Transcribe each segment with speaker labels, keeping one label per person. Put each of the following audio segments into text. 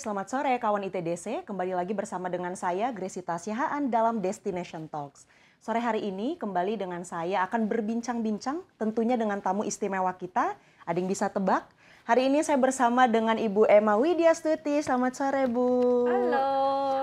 Speaker 1: selamat sore kawan ITDC. Kembali lagi bersama dengan saya, Gresita Sihaan dalam Destination Talks. Sore hari ini kembali dengan saya akan berbincang-bincang tentunya dengan tamu istimewa kita. Ada yang bisa tebak? Hari ini saya bersama dengan Ibu Emma Widyastuti. Selamat sore, Bu.
Speaker 2: Halo,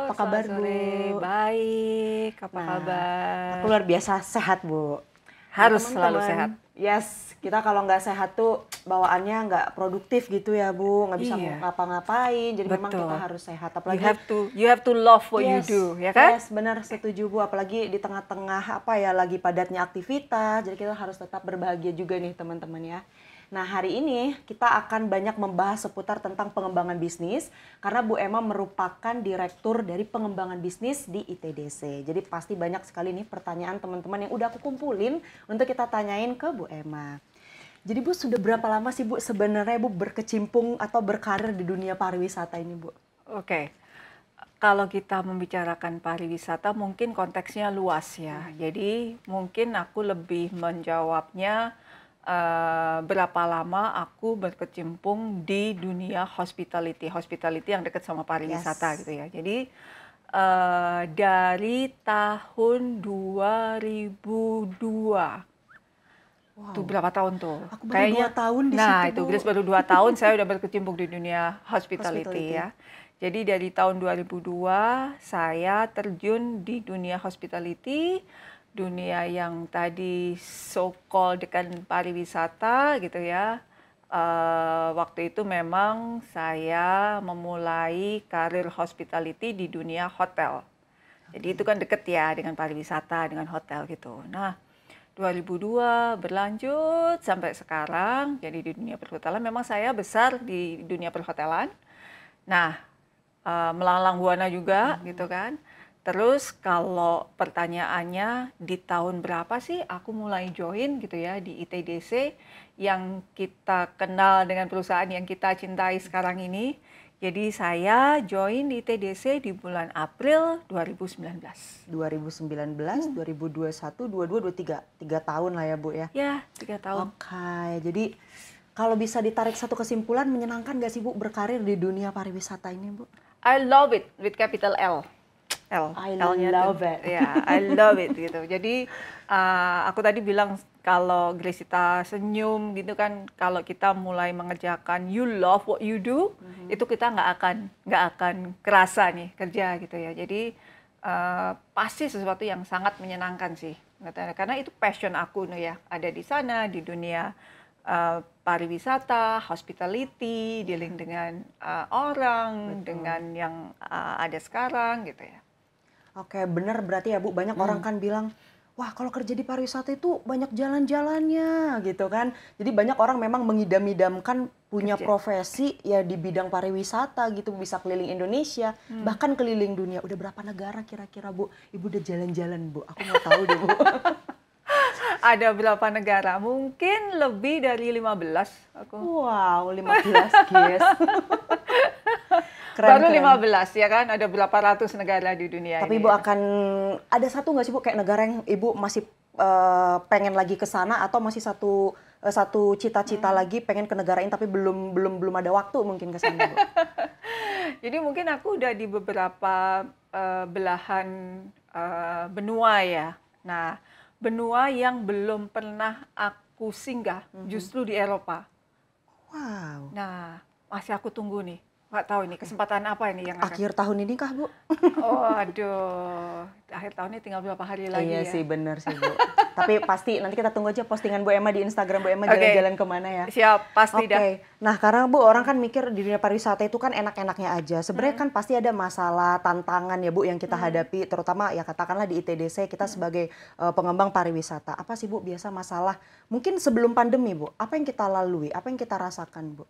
Speaker 1: Apa kabar,
Speaker 2: selamat sore.
Speaker 1: Bu?
Speaker 2: Baik, apa
Speaker 1: Aku
Speaker 2: kabar?
Speaker 1: luar biasa sehat, Bu. Nah,
Speaker 2: Harus selalu sehat.
Speaker 1: teman-teman, yes, kita kalau nggak sehat tuh bawaannya nggak produktif gitu ya, Bu. Nggak bisa
Speaker 2: Iya,
Speaker 1: ngapa-ngapain, jadi memang kita
Speaker 2: betul.
Speaker 1: harus sehat.
Speaker 2: You
Speaker 1: Apalagi,
Speaker 2: have to you have to love what you
Speaker 1: yes,
Speaker 2: do, ya kan?
Speaker 1: yes, benar setuju, Bu. Apalagi di tengah-tengah apa ya, lagi padatnya aktivitas, jadi kita harus tetap berbahagia juga nih, teman-teman ya. Nah, hari ini kita akan banyak membahas seputar tentang pengembangan bisnis karena Bu Emma merupakan direktur dari pengembangan bisnis di ITDC. Jadi pasti banyak sekali nih pertanyaan teman-teman yang udah aku kumpulin untuk kita tanyain ke Bu Emma. Jadi Bu, sudah berapa lama sih Bu sebenarnya Bu berkecimpung atau berkarir di dunia pariwisata ini, Bu?
Speaker 2: Oke. Kalau kita membicarakan pariwisata mungkin konteksnya luas ya. Jadi mungkin aku lebih menjawabnya berapa lama aku berkecimpung di dunia hospitality yang dekat sama pariwisata
Speaker 1: Yes.
Speaker 2: gitu ya. Jadi dari tahun 2002. Itu
Speaker 1: Wow,
Speaker 2: berapa tahun tuh?
Speaker 1: aku baru 2
Speaker 2: Kayaknya,
Speaker 1: tahun di situ,
Speaker 2: nah itu
Speaker 1: Bu.
Speaker 2: Grace baru 2 tahun saya udah berkecimpung di dunia hospitality
Speaker 1: Hospitality.
Speaker 2: ya. Jadi dari tahun 2002 saya terjun di dunia hospitality, dunia yang tadi so-called kan pariwisata gitu ya. Waktu itu memang saya memulai karir hospitality di dunia hotel. Jadi itu kan deket ya dengan pariwisata, dengan hotel gitu. Nah, 2002 berlanjut sampai sekarang. Jadi di dunia perhotelan memang saya besar di dunia perhotelan. Nah, melanglang buana juga gitu kan. Terus kalau pertanyaannya di tahun berapa sih aku mulai join gitu ya di ITDC yang kita kenal dengan perusahaan yang kita cintai sekarang ini. Jadi saya join di ITDC di bulan April 2019.
Speaker 1: 2019, 2021, 22, 23. 3 tahun lah ya, Bu ya.
Speaker 2: Ya, 3 tahun.
Speaker 1: Oke, jadi kalau bisa ditarik satu kesimpulan, menyenangkan nggak sih Bu berkarir di dunia pariwisata ini, Bu?
Speaker 2: I love it with capital L.
Speaker 1: I
Speaker 2: L-nya tuh.
Speaker 1: love it.
Speaker 2: Ya, I love it gitu. Jadi aku tadi bilang kalau Gresita senyum gitu kan, kalau kita mulai mengerjakan you love what you do, itu kita nggak akan kerasa nih kerja gitu ya. Jadi pasti sesuatu yang sangat menyenangkan sih. Karena itu passion aku nih ya, ada di sana di dunia pariwisata, hospitality, dealing dengan orang, dengan yang ada sekarang gitu ya.
Speaker 1: Oke, bener berarti ya Bu, banyak orang kan bilang, wah kalau kerja di pariwisata itu banyak jalan-jalannya gitu kan. Jadi banyak orang memang mengidam-idamkan punya
Speaker 2: Kerja.
Speaker 1: profesi ya di bidang pariwisata gitu, bisa keliling Indonesia, bahkan keliling dunia. Udah berapa negara kira-kira Bu? Ibu udah jalan-jalan Bu, aku mau tahu deh Bu.
Speaker 2: Ada berapa negara? Mungkin lebih dari 15 aku.
Speaker 1: Wow, 15 guys. Keren,
Speaker 2: Baru
Speaker 1: keren.
Speaker 2: 15 ya kan, ada berapa ratus negara di dunia
Speaker 1: Tapi
Speaker 2: ini.
Speaker 1: Ibu akan, ada satu nggak sih Bu kayak negara yang Ibu masih pengen lagi ke sana atau masih satu cita-cita lagi pengen ke negara ini tapi belum ada waktu mungkin ke sana Bu?
Speaker 2: Jadi mungkin aku udah di beberapa belahan benua ya. Nah, benua yang belum pernah aku singgah justru di Eropa.
Speaker 1: Wow.
Speaker 2: Nah, masih aku tunggu nih. Nggak tahu ini kesempatan apa ini yang akan.
Speaker 1: Akhir tahun ini kah Bu?
Speaker 2: Oh, aduh. Akhir tahun ini tinggal berapa hari lagi
Speaker 1: Iya
Speaker 2: ya?
Speaker 1: sih bener sih Bu. Tapi pasti nanti kita tunggu aja postingan Bu Emma di Instagram Bu Emma
Speaker 2: Oke.
Speaker 1: jalan-jalan kemana ya.
Speaker 2: Siap, pasti dah.
Speaker 1: Oke, nah karena Bu orang kan mikir di dunia pariwisata itu kan enak-enaknya aja. Sebenarnya kan pasti ada masalah, tantangan ya Bu yang kita hadapi, terutama ya katakanlah di ITDC kita sebagai pengembang pariwisata. Apa sih Bu biasa masalah? Mungkin sebelum pandemi Bu, apa yang kita lalui, apa yang kita rasakan Bu?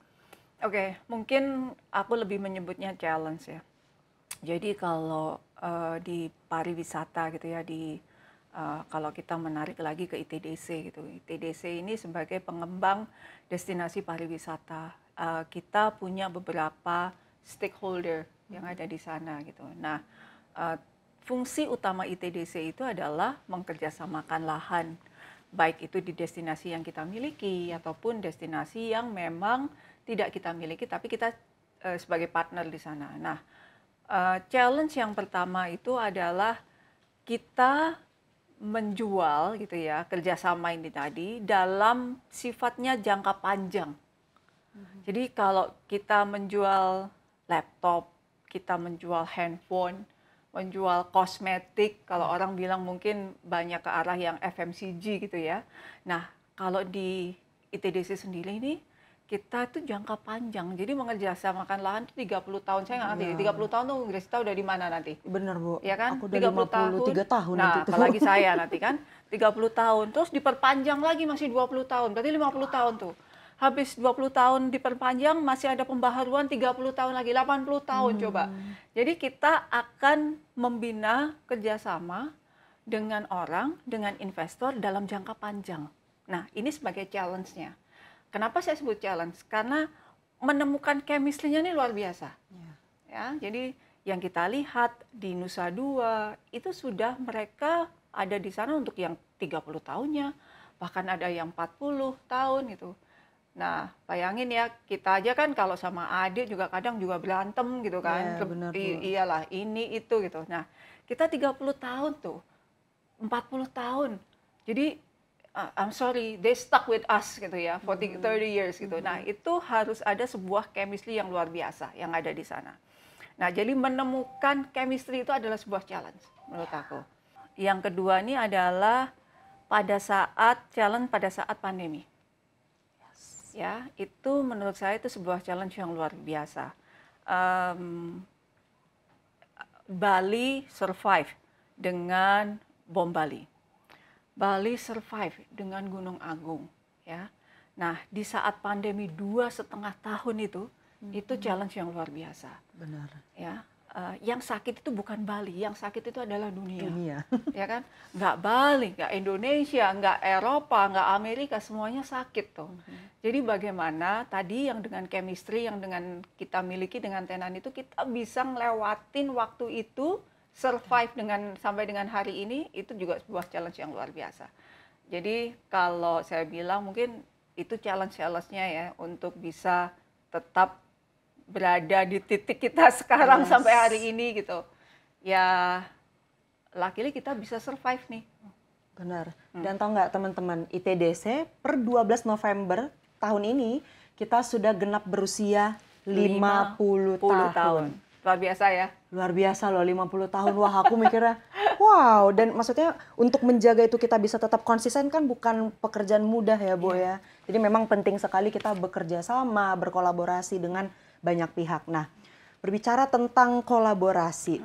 Speaker 2: Oke, mungkin aku lebih menyebutnya challenge ya. Jadi kalau di pariwisata gitu ya, kalau kita menarik lagi ke ITDC gitu. ITDC ini sebagai pengembang destinasi pariwisata. Kita punya beberapa stakeholder yang ada di sana gitu. Nah, fungsi utama ITDC itu adalah mengkerjasamakan lahan, baik itu di destinasi yang kita miliki ataupun destinasi yang memang tidak kita miliki tapi kita sebagai partner di sana. Nah, challenge yang pertama itu adalah kita menjual gitu ya, kerjasama ini tadi dalam sifatnya jangka panjang. Jadi kalau kita menjual laptop, kita menjual handphone, menjual kosmetik, kalau orang bilang mungkin banyak ke arah yang FMCG gitu ya. Nah, kalau di ITDC sendiri ini kita itu jangka panjang. Jadi mengerjasamakan lahan itu 30 tahun. Saya nggak ngerti, 30 tahun tuh Gresita udah di mana nanti?
Speaker 1: Bener Bu,
Speaker 2: Ya kan?
Speaker 1: aku udah
Speaker 2: 30 tahun.
Speaker 1: 53 tahun nanti
Speaker 2: Nah,
Speaker 1: tuh.
Speaker 2: apalagi saya nanti kan 30 tahun. Terus diperpanjang lagi masih 20 tahun. Berarti 50 tahun tuh. Habis 20 tahun diperpanjang masih ada pembaharuan 30 tahun lagi, 80 tahun coba. Jadi kita akan membina kerjasama dengan orang, dengan investor dalam jangka panjang. Nah, ini sebagai challenge-nya. Kenapa saya sebut challenge? Karena menemukan chemistry-nya ini luar biasa. Ya, jadi yang kita lihat di Nusa Dua itu sudah mereka ada di sana untuk yang 30 tahunnya, bahkan ada yang 40 tahun gitu. Nah, bayangin ya, kita aja kan kalau sama adik juga kadang juga berantem gitu kan.
Speaker 1: Ya, benar, Bu.
Speaker 2: Iyalah, ini itu gitu. Nah, kita 30 tahun tuh, 40 tahun. Jadi I'm sorry, they stuck with us gitu ya, for 30 years gitu. Nah, itu harus ada sebuah chemistry yang luar biasa yang ada di sana. Nah, jadi menemukan chemistry itu adalah sebuah challenge menurut aku. Yang kedua ini adalah pada saat pandemi. Ya, itu menurut saya itu sebuah challenge yang luar biasa. Bali survive dengan bom Bali. Bali survive dengan Gunung Agung, ya. Nah, di saat pandemi 2,5 tahun itu challenge yang luar biasa.
Speaker 1: Benar.
Speaker 2: Ya, yang sakit itu bukan Bali, yang sakit itu adalah dunia. Ya kan? Nggak Bali, nggak Indonesia, nggak Eropa, nggak Amerika, semuanya sakit tuh. Jadi bagaimana tadi yang dengan chemistry yang dengan kita miliki dengan Tenan itu kita bisa ngelewatin waktu itu, survive sampai dengan hari ini, itu juga sebuah challenge yang luar biasa. Jadi kalau saya bilang mungkin itu challenge-nya ya untuk bisa tetap berada di titik kita sekarang sampai hari ini gitu. Ya, luckily kita bisa survive nih.
Speaker 1: Benar. Dan tahu nggak teman-teman, ITDC per 12 November tahun ini kita sudah genap berusia 50 tahun.
Speaker 2: Luar biasa ya?
Speaker 1: Luar biasa loh, 50 tahun. Wah, aku mikirnya, wow. Dan maksudnya untuk menjaga itu kita bisa tetap konsisten kan bukan pekerjaan mudah ya, Bu ya. Jadi memang penting sekali kita bekerja sama, berkolaborasi dengan banyak pihak. Nah, berbicara tentang kolaborasi,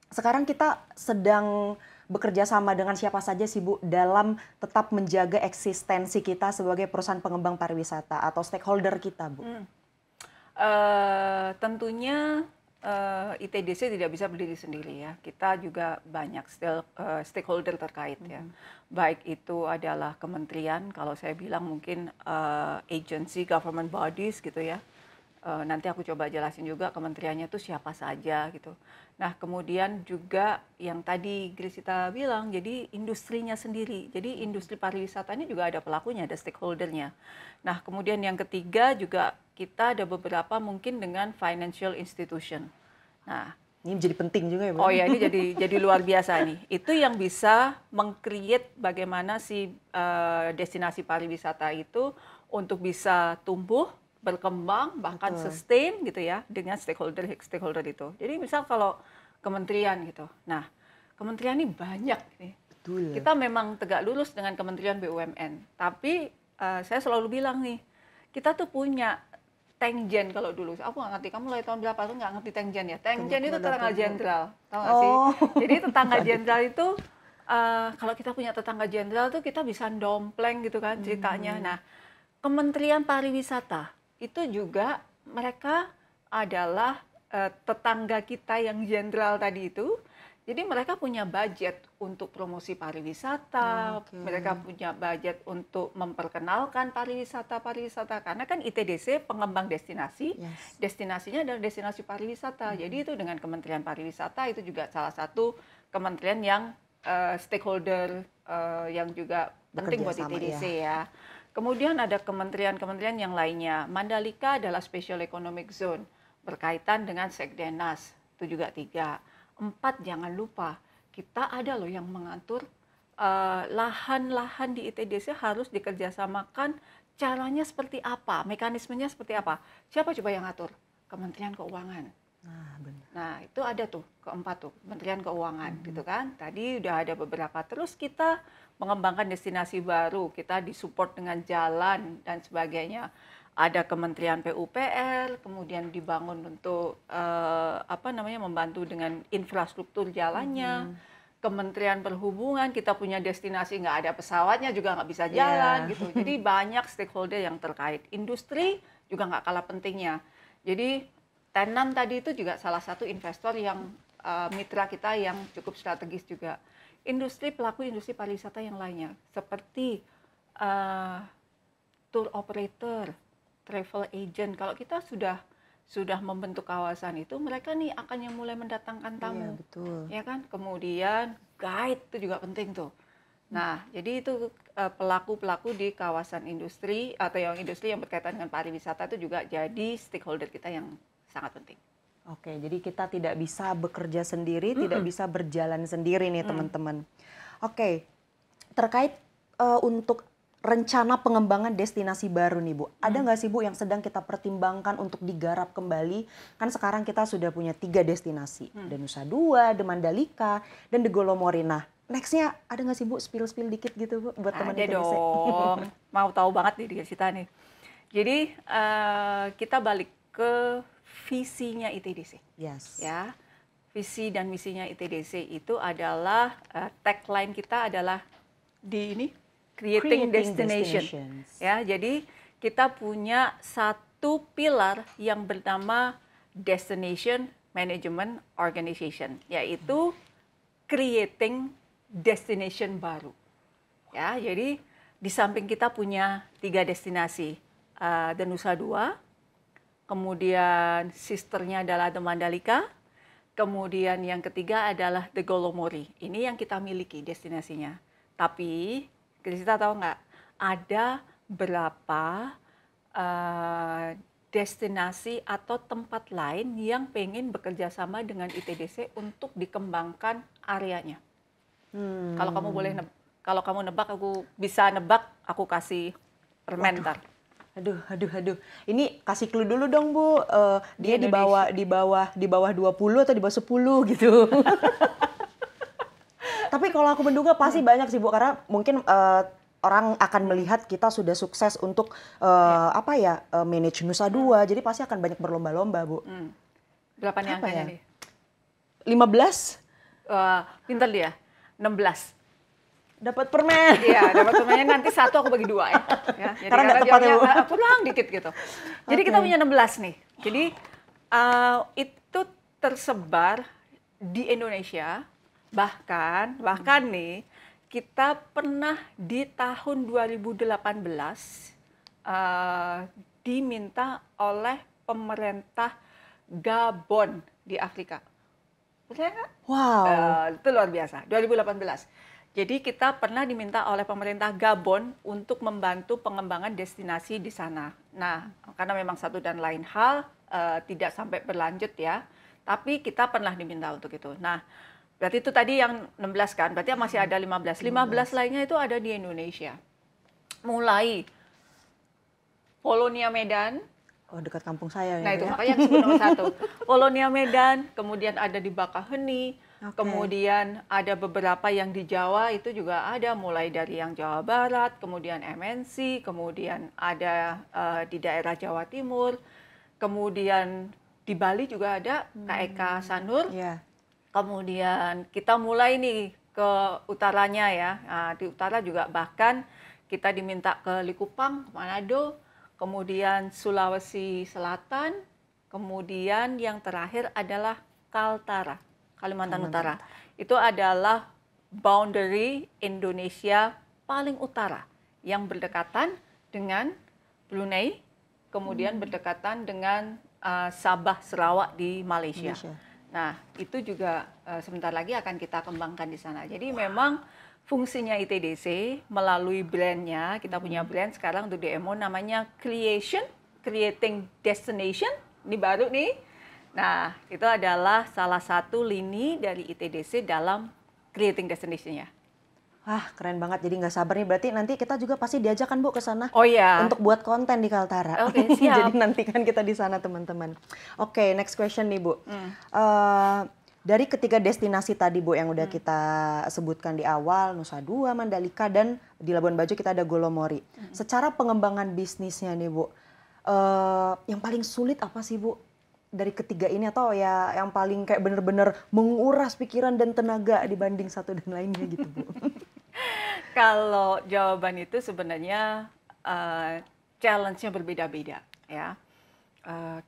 Speaker 1: sekarang kita sedang bekerja sama dengan siapa saja sih Bu dalam tetap menjaga eksistensi kita sebagai perusahaan pengembang pariwisata atau stakeholder kita, Bu?
Speaker 2: Tentunya ITDC tidak bisa berdiri sendiri ya. Kita juga banyak stakeholder terkait ya. Baik itu adalah kementerian, kalau saya bilang mungkin agency, government bodies gitu ya. Nanti aku coba jelasin juga kementeriannya itu siapa saja gitu. Nah, kemudian juga yang tadi Gresita bilang, jadi industrinya sendiri. Jadi industri pariwisata ini juga ada pelakunya, ada stakeholdernya. Nah, kemudian yang ketiga juga kita ada beberapa mungkin dengan financial institution. Nah,
Speaker 1: ini jadi penting juga ya, Bu?
Speaker 2: Oh ya, ini jadi luar biasa nih. Itu yang bisa meng-create bagaimana si destinasi pariwisata itu untuk bisa tumbuh, berkembang, bahkan sustain gitu ya dengan stakeholder itu. Jadi misal kalau kementerian gitu. Nah, kementerian ini banyak nih.
Speaker 1: Betul.
Speaker 2: Kita memang tegak lurus dengan Kementerian BUMN. Tapi saya selalu bilang nih, kita tuh punya Tengjen kalau dulu. Aku nggak ngerti, kamu lahir tahun berapa tuh nggak ngerti Tengjen ya? Tengjen itu tetangga jenderal, tahu nggak sih? Jadi tetangga jenderal itu kalau kita punya tetangga jenderal tuh kita bisa dompleng gitu kan ceritanya. Nah, Kementerian Pariwisata itu juga mereka adalah tetangga kita yang jenderal tadi itu. Jadi mereka punya budget untuk promosi pariwisata, mereka punya budget untuk memperkenalkan pariwisata, karena kan ITDC pengembang destinasi, destinasinya adalah destinasi pariwisata. Jadi itu dengan Kementerian Pariwisata itu juga salah satu kementerian yang stakeholder yang juga penting buat ITDC ya. Kemudian ada kementerian-kementerian yang lainnya. Mandalika adalah Special Economic Zone. berkaitan dengan Sekdenas, itu juga 3. 4, jangan lupa, kita ada loh yang mengatur lahan-lahan di ITDC harus dikerjasamakan, caranya seperti apa, mekanismenya seperti apa. Siapa coba yang ngatur? Kementerian Keuangan.
Speaker 1: Nah, benar.
Speaker 2: Nah, itu ada tuh, keempat tuh, Kementerian Keuangan, gitu kan. Tadi udah ada beberapa. Terus kita mengembangkan destinasi baru, kita disupport dengan jalan dan sebagainya. Ada Kementerian PUPR, kemudian dibangun untuk membantu dengan infrastruktur jalannya. Kementerian Perhubungan, kita punya destinasi nggak ada pesawatnya juga nggak bisa jalan gitu. Jadi banyak stakeholder yang terkait. Industri juga nggak kalah pentingnya. Jadi Tenan tadi itu juga salah satu investor yang mitra kita yang cukup strategis juga. Pelaku industri pariwisata yang lainnya seperti tour operator, travel agent. Kalau kita sudah membentuk kawasan itu, mereka nih akan yang mulai mendatangkan tamu.
Speaker 1: Iya, betul.
Speaker 2: Ya kan? Kemudian guide itu juga penting tuh. Nah, jadi itu pelaku-pelaku di kawasan industri atau yang industri yang berkaitan dengan pariwisata itu juga jadi stakeholder kita yang sangat penting.
Speaker 1: Oke, jadi kita tidak bisa bekerja sendiri, tidak bisa berjalan sendiri nih teman-teman. Oke, terkait untuk rencana pengembangan destinasi baru nih Bu, ada nggak sih Bu yang sedang kita pertimbangkan untuk digarap kembali? Kan sekarang kita sudah punya 3 destinasi, The Nusa Dua, The Mandalika, dan The Golomori. Nah, nextnya ada nggak sih Bu, spill dikit gitu Bu buat teman
Speaker 2: Ada
Speaker 1: ITDC?
Speaker 2: dong, mau tahu banget nih di kita nih. Jadi kita balik ke visinya ITDC.
Speaker 1: Yes.
Speaker 2: Ya, visi dan misinya ITDC itu adalah tagline kita adalah creating destination. Ya, jadi kita punya satu pilar yang bernama Destination Management Organization, yaitu creating destination baru. Ya, jadi di samping kita punya 3 destinasi, The Nusa Dua, kemudian sisternya adalah The Mandalika, kemudian yang ketiga adalah The Golomori. Ini yang kita miliki destinasinya. Tapi kita tahu nggak, ada berapa destinasi atau tempat lain yang pengen bekerja sama dengan ITDC untuk dikembangkan areanya. Kalau kamu nebak, aku bisa nebak, aku kasih permen ntar.
Speaker 1: Aduh. Ini kasih clue dulu dong Bu. Dia di bawah 20 atau di bawah 10 gitu. Tapi kalau aku menduga pasti banyak sih Bu, karena mungkin orang akan melihat kita sudah sukses untuk manage Nusa Dua, jadi pasti akan banyak berlomba-lomba Bu.
Speaker 2: Berapa nih angkanya nih?
Speaker 1: 15?
Speaker 2: Pinter dia, 16.
Speaker 1: Dapat permen.
Speaker 2: Iya, dapat permennya nanti 1 aku bagi 2 ya. Jadi
Speaker 1: karena nggak tepat ya Bu.
Speaker 2: Pulang dikit gitu. Jadi kita punya 16 nih. Jadi itu tersebar di Indonesia. Bahkan nih kita pernah di tahun 2018 diminta oleh pemerintah Gabon di Afrika. Percaya nggak?
Speaker 1: Wow.
Speaker 2: Itu luar biasa. 2018. Jadi kita pernah diminta oleh pemerintah Gabon untuk membantu pengembangan destinasi di sana. Nah, karena memang satu dan lain hal tidak sampai berlanjut ya. Tapi kita pernah diminta untuk itu. Nah, berarti itu tadi yang 16 kan, berarti masih ada 15. 15 lainnya itu ada di Indonesia. Mulai Polonia Medan.
Speaker 1: Oh, dekat kampung saya ya.
Speaker 2: Nah, itu makanya yang disebut nomor 1. Polonia Medan, kemudian ada di Bakaheni, kemudian ada beberapa yang di Jawa itu juga ada, mulai dari yang Jawa Barat, kemudian MNC, kemudian ada di daerah Jawa Timur, kemudian di Bali juga ada KEK Sanur.
Speaker 1: Yeah.
Speaker 2: Kemudian kita mulai nih ke utaranya ya. Nah, di utara juga bahkan kita diminta ke Likupang, Manado, kemudian Sulawesi Selatan, kemudian yang terakhir adalah Kaltara, Kalimantan Utara. Itu adalah boundary Indonesia paling utara yang berdekatan dengan Brunei, kemudian berdekatan dengan Sabah, Sarawak di Malaysia. Nah, itu juga sebentar lagi akan kita kembangkan di sana. Jadi memang fungsinya ITDC melalui brandnya, kita punya brand sekarang untuk DMO namanya Creating Destination, ini baru nih. Nah, itu adalah salah satu lini dari ITDC dalam creating destination-nya.
Speaker 1: Wah, keren banget. Jadi nggak sabar nih. Berarti nanti kita juga pasti diajak kan Bu ke sana
Speaker 2: Oh ya,
Speaker 1: untuk buat konten di Kaltara.
Speaker 2: oke,
Speaker 1: Jadi
Speaker 2: siap.
Speaker 1: nantikan kita di sana teman-teman. Oke, next question nih Bu.
Speaker 2: Hmm.
Speaker 1: Dari ketiga destinasi tadi Bu yang udah kita sebutkan di awal, Nusa Dua, Mandalika, dan di Labuan Bajo kita ada Golomori. Secara pengembangan bisnisnya nih Bu, yang paling sulit apa sih Bu? Dari ketiga ini atau ya yang paling kayak bener-bener menguras pikiran dan tenaga dibanding satu dan lainnya gitu Bu?
Speaker 2: Kalau jawaban itu sebenarnya challenge-nya berbeda-beda ya.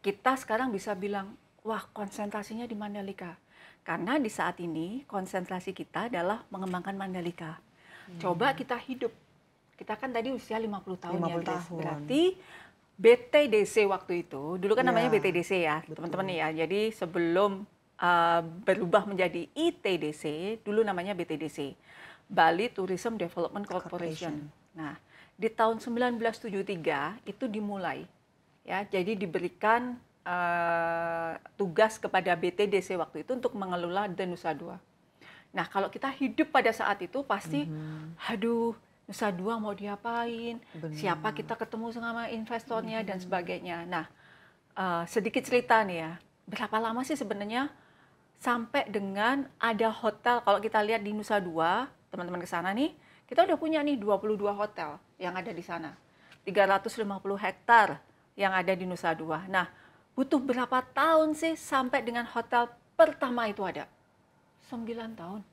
Speaker 2: Kita sekarang bisa bilang, wah konsentrasinya di Mandalika. Karena di saat ini konsentrasi kita adalah mengembangkan Mandalika. Coba kita hidup. Kita kan tadi usia 50 tahun
Speaker 1: 50
Speaker 2: ya, Grace.
Speaker 1: tahun.
Speaker 2: Berarti BTDC waktu itu, dulu kan namanya
Speaker 1: Ya,
Speaker 2: BTDC ya, teman-teman ya. Jadi sebelum berubah menjadi ITDC, dulu namanya BTDC, Bali Tourism Development Corporation. Nah, di tahun 1973 itu dimulai, ya. Jadi diberikan tugas kepada BTDC waktu itu untuk mengelola The Nusa Dua. Nah, kalau kita hidup pada saat itu pasti, aduh, Nusa Dua mau diapain? Siapa kita ketemu sama investornya dan sebagainya. Nah, sedikit cerita nih ya. Berapa lama sih sebenarnya sampai dengan ada hotel? Kalau kita lihat di Nusa Dua, teman-teman ke sana nih, kita udah punya nih 22 hotel yang ada di sana. 350 hektar yang ada di Nusa Dua. Nah, butuh berapa tahun sih sampai dengan hotel pertama itu ada? 9 tahun.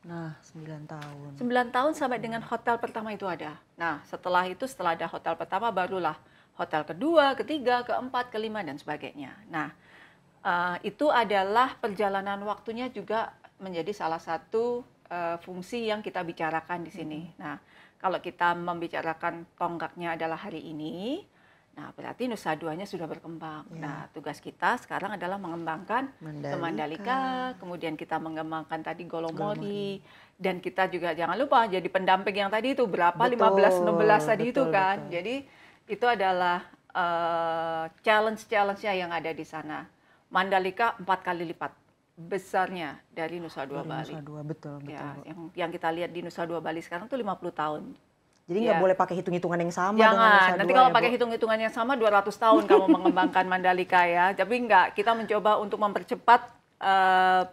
Speaker 1: Nah, 9 tahun.
Speaker 2: 9 tahun sampai dengan hotel pertama itu ada. Nah, setelah itu, setelah ada hotel pertama, barulah hotel kedua, ketiga, keempat, kelima, dan sebagainya. Nah, itu adalah perjalanan waktunya juga menjadi salah satu fungsi yang kita bicarakan di sini. Nah, kalau kita membicarakan tonggaknya adalah hari ini, nah berarti Nusa Duanya sudah berkembang.
Speaker 1: Ya.
Speaker 2: Nah, tugas kita sekarang adalah mengembangkan ke Mandalika, kemudian kita mengembangkan tadi Golomori, dan kita juga jangan lupa jadi pendamping yang tadi itu berapa,
Speaker 1: Betul,
Speaker 2: 15-16 tadi itu
Speaker 1: betul,
Speaker 2: kan.
Speaker 1: betul.
Speaker 2: Jadi itu adalah challenge-challenge-nya yang ada di sana. Mandalika 4 kali lipat besarnya dari Nusa Dua
Speaker 1: Dari
Speaker 2: Bali.
Speaker 1: Nusa Dua, betul, betul.
Speaker 2: Ya, yang kita lihat di Nusa Dua Bali sekarang tuh 50 tahun.
Speaker 1: Jadi nggak
Speaker 2: Ya.
Speaker 1: boleh pakai hitung-hitungan yang sama dengan Nusa
Speaker 2: Jangan,
Speaker 1: Dua
Speaker 2: nanti kalau
Speaker 1: ya,
Speaker 2: pakai
Speaker 1: Bu?
Speaker 2: hitung-hitungan yang sama 200 tahun kamu mengembangkan Mandalika ya. Tapi enggak, kita mencoba untuk mempercepat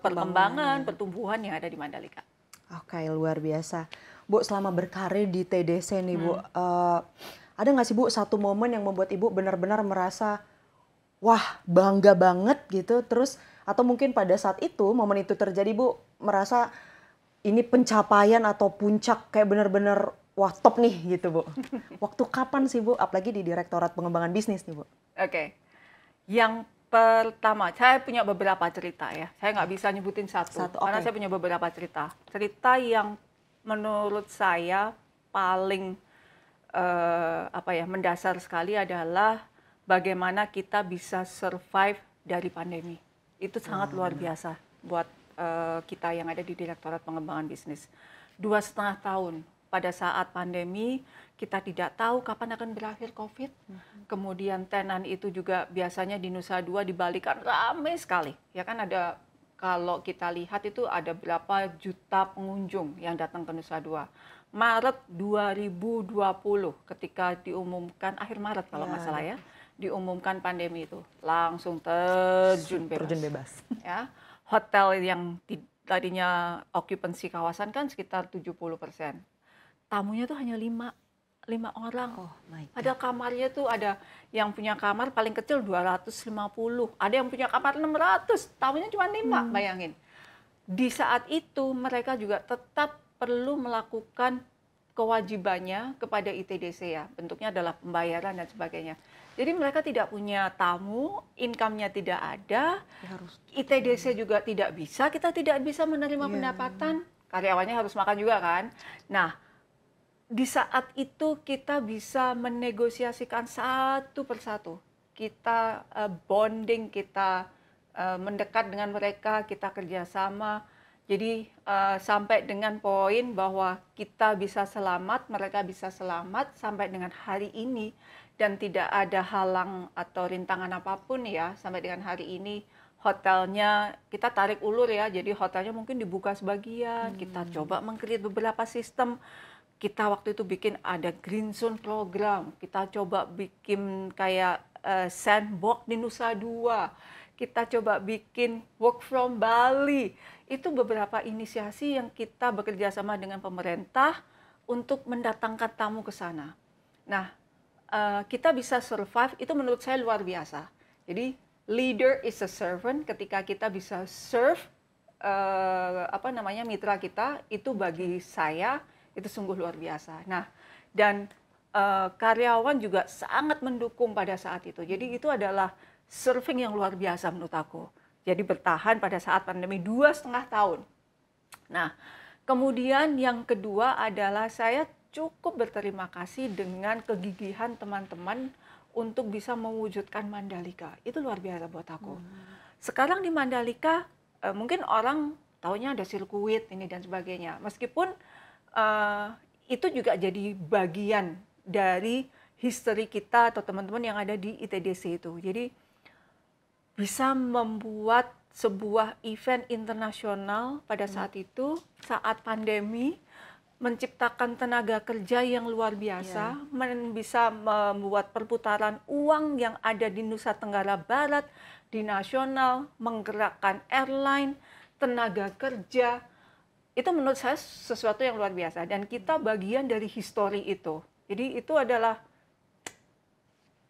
Speaker 2: perkembangan, pertumbuhan yang ada di Mandalika.
Speaker 1: Oke, luar biasa. Bu, selama berkarir di TDC nih, Bu, ada nggak sih, Bu, satu momen yang membuat Ibu benar-benar merasa, wah, bangga banget gitu, terus, atau mungkin pada saat itu, momen itu terjadi, Bu, merasa ini pencapaian atau puncak kayak benar-benar, wah, top nih gitu, Bu. Waktu kapan sih, Bu? Apalagi di Direktorat Pengembangan Bisnis nih, Bu.
Speaker 2: Oke. Yang pertama, saya punya beberapa cerita ya. Saya nggak bisa nyebutin satu, karena
Speaker 1: oke.
Speaker 2: saya punya beberapa cerita. Cerita yang menurut saya paling mendasar sekali adalah bagaimana kita bisa survive dari pandemi. Itu sangat luar biasa buat kita yang ada di Direktorat Pengembangan Bisnis. 2,5 tahun pada saat pandemi, kita tidak tahu kapan akan berakhir COVID. Kemudian tenan itu juga biasanya di Nusa Dua di Bali kan ramai sekali. Ya kan ada, kalau kita lihat itu ada berapa juta pengunjung yang datang ke Nusa Dua. Maret 2020 ketika diumumkan, akhir Maret kalau nggak salah ya, diumumkan pandemi itu, langsung terjun bebas.
Speaker 1: Terjun bebas.
Speaker 2: Ya, hotel yang tadinya okupansi kawasan kan sekitar 70%. Tamunya tuh hanya 5 orang.
Speaker 1: Oh my God.
Speaker 2: Padahal kamarnya tuh ada yang punya kamar paling kecil 250, ada yang punya kamar 600, tamunya cuma 5, bayangin. Di saat itu mereka juga tetap perlu melakukan kewajibannya kepada ITDC ya, bentuknya adalah pembayaran dan sebagainya. Jadi mereka tidak punya tamu, income-nya tidak ada, ITDC juga tidak bisa, kita tidak bisa menerima pendapatan, karyawannya harus makan juga kan. Nah, di saat itu kita bisa menegosiasikan satu persatu. Kita bonding, kita mendekat dengan mereka, kita kerjasama. Jadi sampai dengan poin bahwa kita bisa selamat, mereka bisa selamat sampai dengan hari ini. Dan tidak ada halang atau rintangan apapun ya, sampai dengan hari ini hotelnya kita tarik ulur ya, jadi hotelnya mungkin dibuka sebagian, kita coba meng-create beberapa sistem. Kita waktu itu bikin ada green zone program, kita coba bikin kayak sandbox di Nusa Dua, kita coba bikin work from Bali. Itu beberapa inisiasi yang kita bekerja sama dengan pemerintah untuk mendatangkan tamu ke sana. Nah, kita bisa survive, itu menurut saya luar biasa. Jadi leader is a servant, ketika kita bisa serve mitra kita, itu bagi saya itu sungguh luar biasa. Nah, dan karyawan juga sangat mendukung pada saat itu. Jadi itu adalah serving yang luar biasa menurut aku. Jadi bertahan pada saat pandemi 2,5 tahun. Nah, kemudian yang kedua adalah saya cukup berterima kasih dengan kegigihan teman-teman untuk bisa mewujudkan Mandalika. Itu luar biasa buat aku. Sekarang di Mandalika, mungkin orang taunya ada sirkuit ini dan sebagainya. Meskipun itu juga jadi bagian dari history kita atau teman-teman yang ada di ITDC itu. Jadi bisa membuat sebuah event internasional pada saat itu, saat pandemi, menciptakan tenaga kerja yang luar biasa, bisa membuat perputaran uang yang ada di Nusa Tenggara Barat, di nasional, menggerakkan airline, tenaga kerja. Itu menurut saya sesuatu yang luar biasa, dan kita bagian dari histori itu. Jadi itu adalah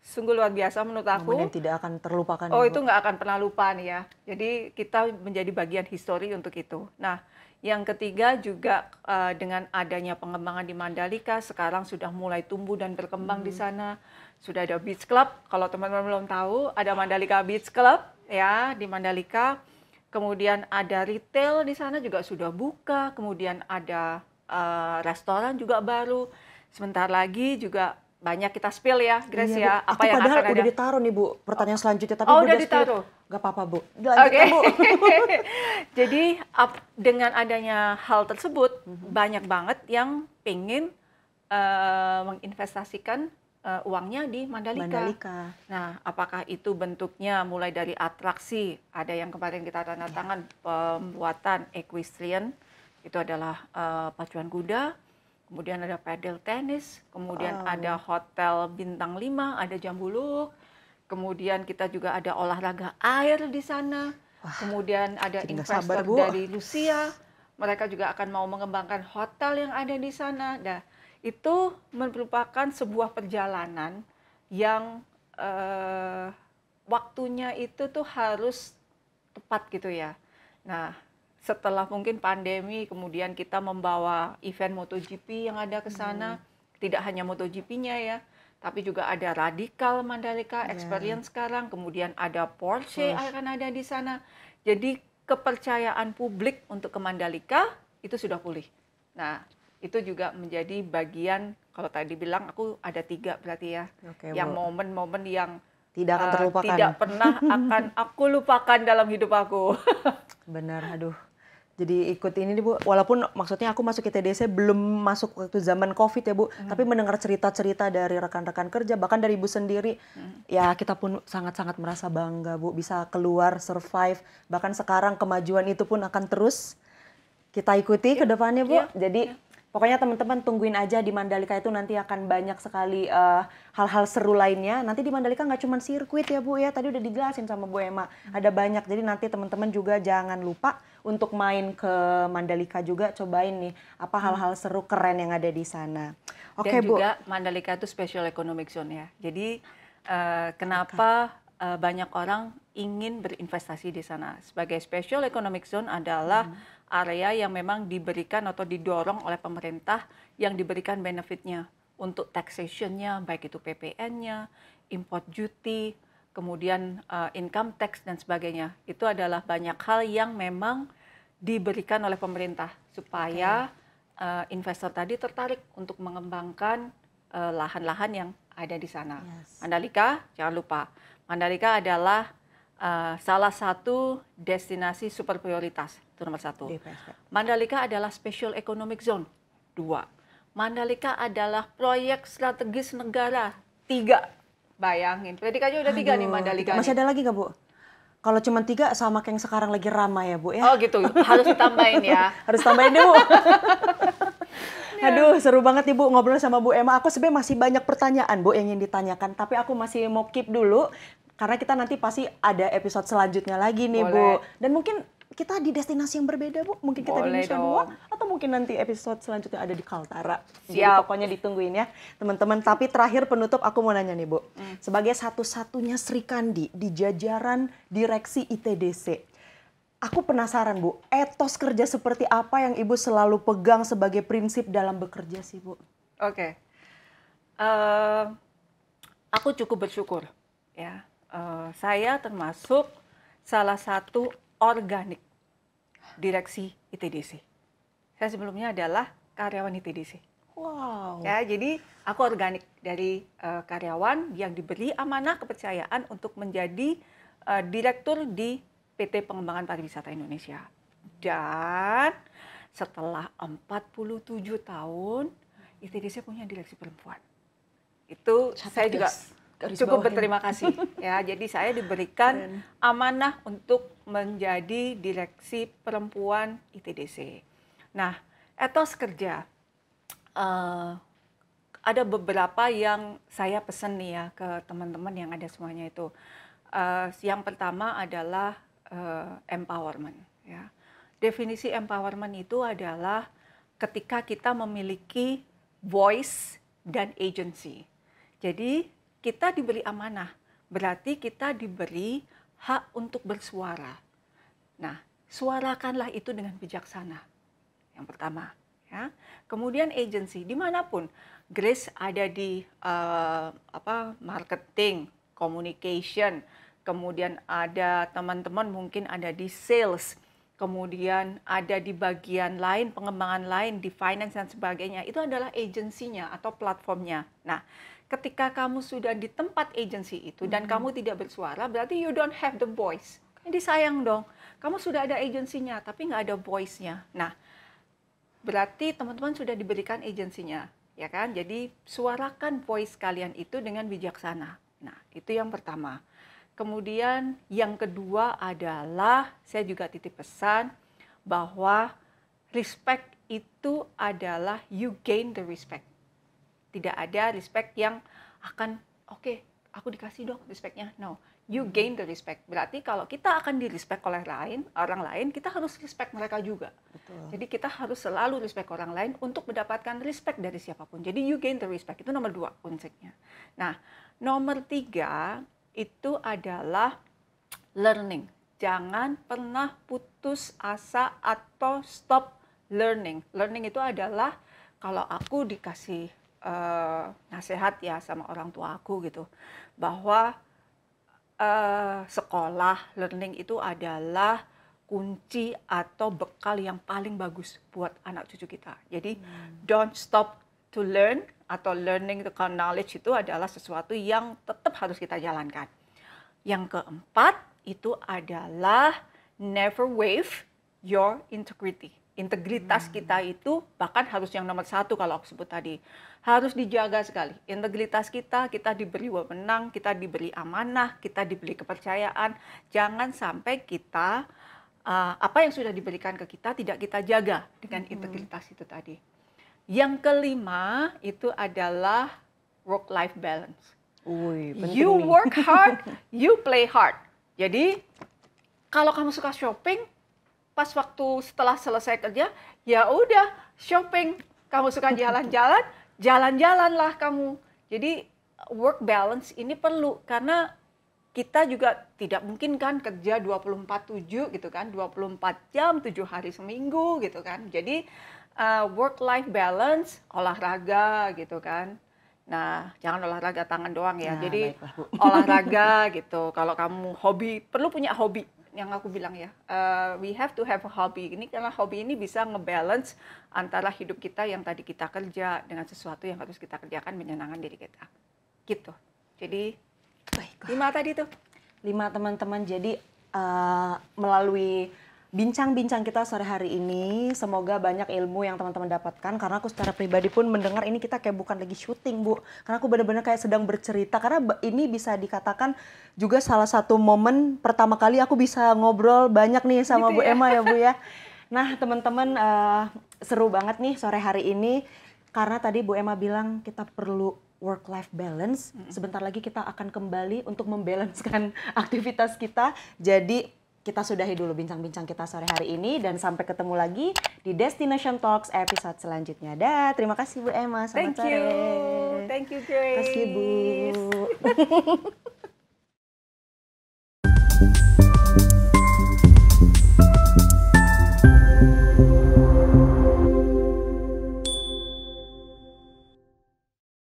Speaker 2: sungguh luar biasa menurut aku.
Speaker 1: Momen yang tidak akan terlupakan.
Speaker 2: Oh, itu nggak akan pernah lupa nih ya. Jadi kita menjadi bagian histori untuk itu. Nah, yang ketiga juga dengan adanya pengembangan di Mandalika, sekarang sudah mulai tumbuh dan berkembang di sana. Sudah ada Beach Club, kalau teman-teman belum tahu, ada Mandalika Beach Club ya di Mandalika. Kemudian ada retail di sana juga sudah buka, kemudian ada restoran juga baru. Sebentar lagi juga banyak kita spill ya, Grace ya.
Speaker 1: Apa yang
Speaker 2: akan ada?
Speaker 1: Udah ditaruh nih Bu, pertanyaan selanjutnya. Tapi
Speaker 2: udah ditaruh?
Speaker 1: Gak apa-apa Bu, lanjutkan Bu.
Speaker 2: Jadi dengan adanya hal tersebut, banyak banget yang pengen menginvestasikan uangnya di Mandalika. Nah, apakah itu bentuknya mulai dari atraksi, ada yang kemarin kita tanda tangan pembuatan equestrian, itu adalah pacuan kuda, kemudian ada paddle tennis, kemudian ada hotel bintang 5, ada Jambuluk, kemudian kita juga ada olahraga air di sana, kemudian ada investor dari Rusia, mereka juga akan mau mengembangkan hotel yang ada di sana. Nah, itu merupakan sebuah perjalanan yang waktunya itu tuh harus tepat gitu ya. Nah, setelah mungkin pandemi, kemudian kita membawa event MotoGP yang ada ke sana, tidak hanya MotoGP-nya ya, tapi juga ada Radikal Mandalika Experience sekarang, kemudian ada Porsche akan ada di sana. Jadi kepercayaan publik untuk ke Mandalika itu sudah pulih. Nah, itu juga menjadi bagian, kalau tadi bilang aku ada 3 berarti ya, yang momen-momen yang
Speaker 1: tidak akan terlupakan,
Speaker 2: tidak pernah akan aku lupakan dalam hidup aku.
Speaker 1: Benar, aduh. Jadi ikut ini nih Bu, walaupun maksudnya aku masuk ITDC belum masuk waktu zaman COVID ya Bu, tapi mendengar cerita-cerita dari rekan-rekan kerja, bahkan dari Ibu sendiri, ya kita pun sangat-sangat merasa bangga Bu, bisa keluar, survive, bahkan sekarang kemajuan itu pun akan terus kita ikuti ke depannya Bu. Jadi pokoknya teman-teman tungguin aja di Mandalika itu nanti akan banyak sekali hal-hal seru lainnya. Nanti di Mandalika nggak cuma sirkuit ya Bu ya, tadi udah dijelasin sama Bu Emma. Ada banyak, jadi nanti teman-teman juga jangan lupa untuk main ke Mandalika juga, cobain nih apa hal-hal seru keren yang ada di sana.
Speaker 2: Dan juga Mandalika itu special economic zone ya. Jadi kenapa banyak orang ingin berinvestasi di sana? Sebagai special economic zone adalah area yang memang diberikan atau didorong oleh pemerintah yang diberikan benefitnya untuk taxation-nya, baik itu PPN-nya, import duty, kemudian income tax dan sebagainya. Itu adalah banyak hal yang memang diberikan oleh pemerintah supaya investor tadi tertarik untuk mengembangkan lahan-lahan yang ada di sana. Mandalika, jangan lupa, Mandalika adalah salah satu destinasi super prioritas, itu nomor 1. Mandalika adalah special economic zone, 2. Mandalika adalah proyek strategis negara, 3. Bayangin, predikannya udah 3 nih Mandalika.
Speaker 1: Masih ada lagi nggak Bu? Kalau cuma 3 sama kayak yang sekarang lagi ramai ya Bu ya.
Speaker 2: Oh gitu, harus ditambahin ya.
Speaker 1: Harus tambahin deh Bu. Aduh, seru banget nih Bu ngobrol sama Bu Emma. Aku sebenarnya masih banyak pertanyaan Bu yang ingin ditanyakan, tapi aku masih mau keep dulu karena kita nanti pasti ada episode selanjutnya lagi nih
Speaker 2: Boleh.
Speaker 1: Bu. Dan mungkin kita di destinasi yang berbeda Bu. Mungkin kita di
Speaker 2: Boleh
Speaker 1: Nusa
Speaker 2: dong.
Speaker 1: Dua atau mungkin nanti episode selanjutnya ada di Kaltara. Jadi
Speaker 2: Siap.
Speaker 1: pokoknya ditungguin ya teman-teman. Tapi terakhir penutup aku mau nanya nih Bu. Sebagai satu-satunya Sri Kandi di jajaran direksi ITDC. Aku penasaran Bu, etos kerja seperti apa yang Ibu selalu pegang sebagai prinsip dalam bekerja sih Bu?
Speaker 2: Oke. Aku cukup bersyukur ya. Saya termasuk salah satu organik direksi ITDC. Saya sebelumnya adalah karyawan ITDC.
Speaker 1: Wow.
Speaker 2: Ya, jadi aku organik dari karyawan yang diberi amanah kepercayaan untuk menjadi direktur di PT Pengembangan Pariwisata Indonesia. Dan setelah 47 tahun, ITDC punya direksi perempuan. Itu saya juga cukup berterima kasih. Ya, jadi saya diberikan amanah untuk menjadi direksi perempuan ITDC. Nah, etos kerja. Ada beberapa yang saya pesan nih ya ke teman-teman yang ada semuanya itu. Yang pertama adalah empowerment. Ya. Definisi empowerment itu adalah ketika kita memiliki voice dan agency. Jadi kita diberi amanah, berarti kita diberi hak untuk bersuara. Nah, suarakanlah itu dengan bijaksana. Yang pertama. Ya. Kemudian agency, dimanapun Grace ada di marketing, communication, kemudian ada teman-teman mungkin ada di sales, kemudian ada di bagian lain, pengembangan lain, di finance dan sebagainya. Itu adalah agensinya atau platformnya. Nah, ketika kamu sudah di tempat agensi itu dan kamu tidak bersuara, berarti you don't have the voice. Jadi sayang dong, kamu sudah ada agensinya tapi nggak ada voice-nya. Nah, berarti teman-teman sudah diberikan agensinya, ya kan? Jadi suarakan voice kalian itu dengan bijaksana. Nah, itu yang pertama. Kemudian yang kedua adalah saya juga titip pesan bahwa respect itu adalah you gain the respect. Tidak ada respect yang akan oke, aku dikasih dong respectnya. No, you gain the respect. Berarti kalau kita akan di-respect oleh orang lain, kita harus respect mereka juga.
Speaker 1: Betul.
Speaker 2: Jadi kita harus selalu respect orang lain untuk mendapatkan respect dari siapapun. Jadi you gain the respect, itu nomor 2 konsepnya. Nah, nomor 3 itu adalah learning. Jangan pernah putus asa atau stop learning. Learning itu adalah kalau aku dikasih nasihat ya sama orang tua aku gitu, bahwa sekolah, learning itu adalah kunci atau bekal yang paling bagus buat anak cucu kita. Jadi don't stop to learn, atau learning to knowledge itu adalah sesuatu yang tetap harus kita jalankan. Yang keempat itu adalah never waive your integrity. Integritas kita itu bahkan harus yang nomor 1 kalau aku sebut tadi. Harus dijaga sekali. Integritas kita diberi wewenang, kita diberi amanah, kita diberi kepercayaan. Jangan sampai kita, apa yang sudah diberikan ke kita tidak kita jaga dengan integritas itu tadi. Yang kelima itu adalah work-life balance. You work hard, you play hard. Jadi kalau kamu suka shopping, pas waktu setelah selesai kerja, ya udah shopping. Kamu suka jalan-jalan, jalan-jalanlah kamu. Jadi work balance ini perlu karena kita juga tidak mungkin kan kerja 24/7 gitu kan, 24 jam 7 hari seminggu gitu kan. Jadi work-life balance, olahraga gitu kan. Nah, jangan olahraga tangan doang ya.
Speaker 1: Nah,
Speaker 2: jadi
Speaker 1: baiklah, Bu.
Speaker 2: olahraga gitu. Kalau kamu hobi, perlu punya hobi. Yang aku bilang ya, we have to have a hobby. Ini karena hobi ini bisa ngebalance antara hidup kita yang tadi kita kerja dengan sesuatu yang harus kita kerjakan menyenangkan diri kita. Gitu. Jadi,
Speaker 1: Baiklah.
Speaker 2: 5 tadi tuh.
Speaker 1: 5 teman-teman. Jadi melalui bincang-bincang kita sore hari ini. Semoga banyak ilmu yang teman-teman dapatkan. Karena aku secara pribadi pun mendengar ini kita kayak bukan lagi syuting, Bu. Karena aku benar-benar kayak sedang bercerita. Karena ini bisa dikatakan juga salah satu momen pertama kali aku bisa ngobrol banyak nih sama
Speaker 2: Gitu
Speaker 1: Bu
Speaker 2: ya?
Speaker 1: Emma ya, Bu ya. Nah, teman-teman, seru banget nih sore hari ini. Karena tadi Bu Emma bilang kita perlu work-life balance. Sebentar lagi kita akan kembali untuk membalancekan aktivitas kita. Jadi kita sudahi dulu bincang-bincang kita sore hari ini dan sampai ketemu lagi di Destination Talks episode selanjutnya. Dah, terima kasih Bu Emma. Selamat
Speaker 2: Thank you.
Speaker 1: sore.
Speaker 2: Thank you,
Speaker 1: Terima kasih
Speaker 2: Grace.
Speaker 1: Bu.